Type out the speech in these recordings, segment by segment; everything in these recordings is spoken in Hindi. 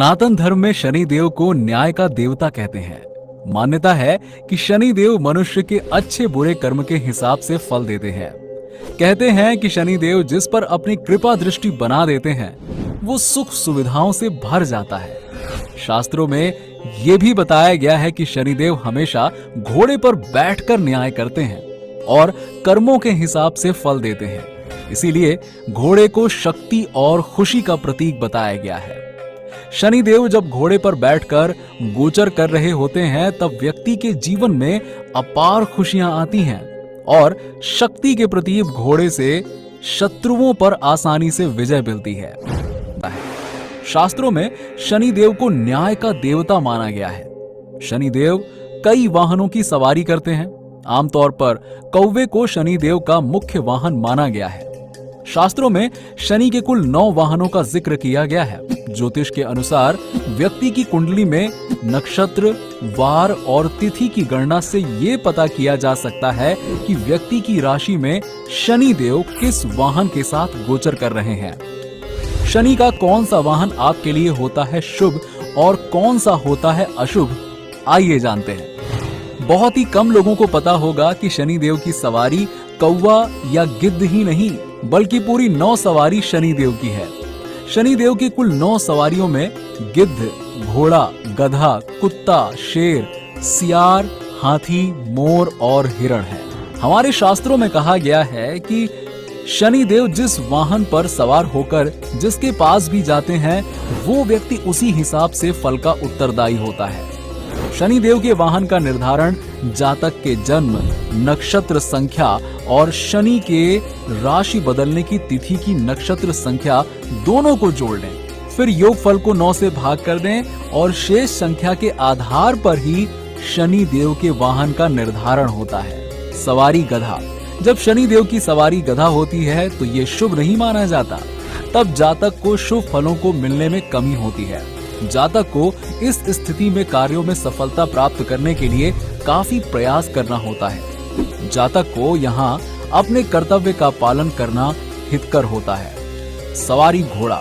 सनातन धर्म में शनि देव को न्याय का देवता कहते हैं। मान्यता है कि शनि देव मनुष्य के अच्छे बुरे कर्म के हिसाब से फल देते हैं। कहते हैं कि शनि देव जिस पर अपनी कृपा दृष्टि बना देते हैं वो सुख सुविधाओं से भर जाता है। शास्त्रों में ये भी बताया गया है कि शनिदेव हमेशा घोड़े पर बैठकर न्याय करते हैं और कर्मों के हिसाब से फल देते हैं। इसीलिए घोड़े को शक्ति और खुशी का प्रतीक बताया गया है। शनिदेव जब घोड़े पर बैठकर गोचर कर रहे होते हैं तब व्यक्ति के जीवन में अपार खुशियां आती हैं और शक्ति के प्रतीक घोड़े से शत्रुओं पर आसानी से विजय मिलती है। शास्त्रों में शनिदेव को न्याय का देवता माना गया है। शनिदेव कई वाहनों की सवारी करते हैं। आमतौर पर कौवे को शनिदेव का मुख्य वाहन माना गया है। शास्त्रों में शनि के कुल 9 वाहनों का जिक्र किया गया है। ज्योतिष के अनुसार व्यक्ति की कुंडली में नक्षत्र, वार और तिथि की गणना से ये पता किया जा सकता है कि व्यक्ति की राशि में शनि देव किस वाहन के साथ गोचर कर रहे हैं। शनि का कौन सा वाहन आपके लिए होता है शुभ और कौन सा होता है अशुभ, आइए जानते हैं। बहुत ही कम लोगों को पता होगा कि शनि देव की सवारी कौवा या गिद्ध ही नहीं बल्कि पूरी 9 सवारी शनि देव की है। शनि देव की कुल 9 सवारियों में गिद्ध, घोड़ा, गधा, कुत्ता, शेर, सियार, हाथी, मोर और हिरण है। हमारे शास्त्रों में कहा गया है कि शनि देव जिस वाहन पर सवार होकर जिसके पास भी जाते हैं वो व्यक्ति उसी हिसाब से फल का उत्तरदायी होता है। शनि देव के वाहन का निर्धारण जातक के जन्म, नक्षत्र संख्या और शनि के राशि बदलने की तिथि की नक्षत्र संख्या दोनों को जोड़ लें। फिर योगफल को 9 से भाग कर दें और शेष संख्या के आधार पर ही शनि देव के वाहन का निर्धारण होता है। सवारी गधा। जब शनि देव की सवारी गधा होती है तो ये शुभ नहीं माना जाता। तब जातक को शुभ फलों को मिलने में कमी होती है। जातक को इस स्थिति में कार्यों में सफलता प्राप्त करने के लिए काफी प्रयास करना होता है। जातक को यहाँ अपने कर्तव्य का पालन करना हितकर होता है। सवारी घोड़ा।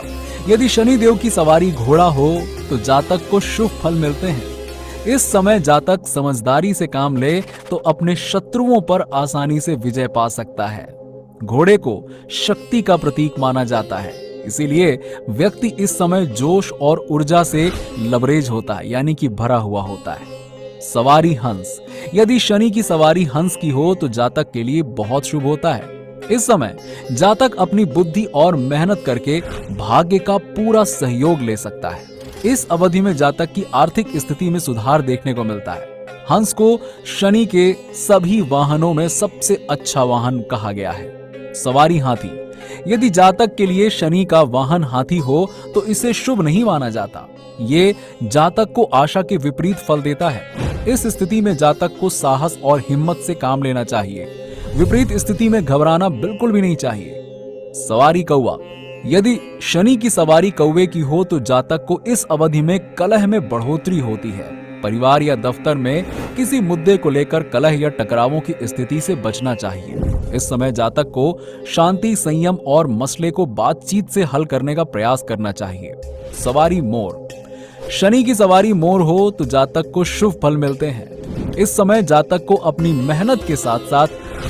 यदि शनि देव की सवारी घोड़ा हो तो जातक को शुभ फल मिलते हैं। इस समय जातक समझदारी से काम ले तो अपने शत्रुओं पर आसानी से विजय पा सकता है। घोड़े को शक्ति का प्रतीक माना जाता है, इसीलिए व्यक्ति इस समय जोश और ऊर्जा से लबरेज होता है, यानी कि भरा हुआ होता है। सवारी हंस। यदि शनि की सवारी हंस की हो तो जातक के लिए बहुत शुभ होता है। इस समय जातक अपनी बुद्धि और मेहनत करके भाग्य का पूरा सहयोग ले सकता है। इस अवधि में जातक की आर्थिक स्थिति में सुधार देखने को मिलता है। हंस को शनि के सभी वाहनों में सबसे अच्छा वाहन कहा गया है। सवारी हाथी। यदि जातक के लिए शनि का वाहन हाथी हो तो इसे शुभ नहीं माना जाता। ये जातक को आशा के विपरीत फल देता है। इस स्थिति में जातक को साहस और हिम्मत से काम लेना चाहिए। विपरीत स्थिति में घबराना बिल्कुल भी नहीं चाहिए। सवारी कौवा। यदि शनि की सवारी कौवे की हो तो जातक को इस अवधि में कलह में बढ़ोतरी होती है। परिवार या दफ्तर में किसी मुद्दे को लेकर कलह या टकरावों की स्थिति से बचना चाहिए। इस समय जातक को शांति, संयम और मसले को बातचीत से हल करने का प्रयास करना चाहिए। सवारी मोर। शनि की सवारी मोर हो तो जातक को शुभ फल मिलते हैं। इस समय जातक को अपनी मेहनत के साथ साथ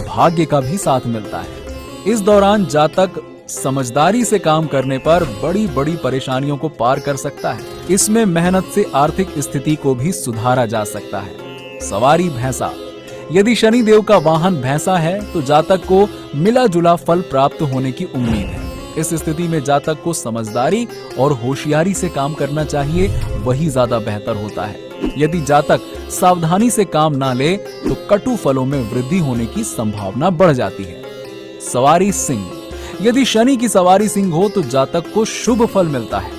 भाग्य का भी साथ मिलता है। इस दौरान जातक समझदारी से काम करने पर बड़ी बड़ी परेशानियों को पार कर सकता है। इसमें मेहनत से आर्थिक स्थिति को भी सुधारा जा सकता है। सवारी भैंसा। यदि शनि देव का वाहन भैंसा है तो जातक को मिला जुला फल प्राप्त होने की उम्मीद है। इस स्थिति में जातक को समझदारी और होशियारी से काम करना चाहिए, वही ज्यादा बेहतर होता है। यदि जातक सावधानी से काम ना ले तो कटु फलों में वृद्धि होने की संभावना बढ़ जाती है। सवारी सिंह। यदि शनि की सवारी सिंह हो तो जातक को शुभ फल मिलता है।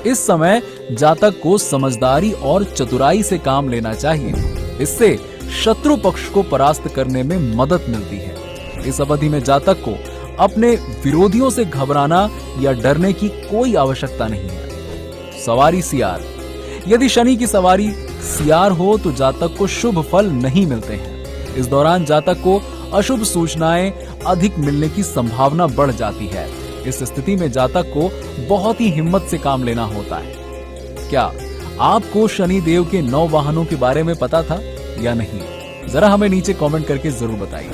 इस समय जातक को समझदारी और चतुराई से काम लेना चाहिए। इससे शत्रु पक्ष को परास्त करने में मदद मिलती है। इस अवधि में जातक को अपने विरोधियों से घबराना या डरने की कोई आवश्यकता नहीं है। सवारी सियार। यदि शनि की सवारी सियार हो तो जातक को शुभ फल नहीं मिलते हैं। इस दौरान जातक को अशुभ सूचनाएं अधिक मिलने की संभावना बढ़ जाती है। इस स्थिति में जातक को बहुत ही हिम्मत से काम लेना होता है। क्या आपको शनि देव के 9 वाहनों के बारे में पता था या नहीं? जरा हमें नीचे कमेंट करके जरूर बताइए।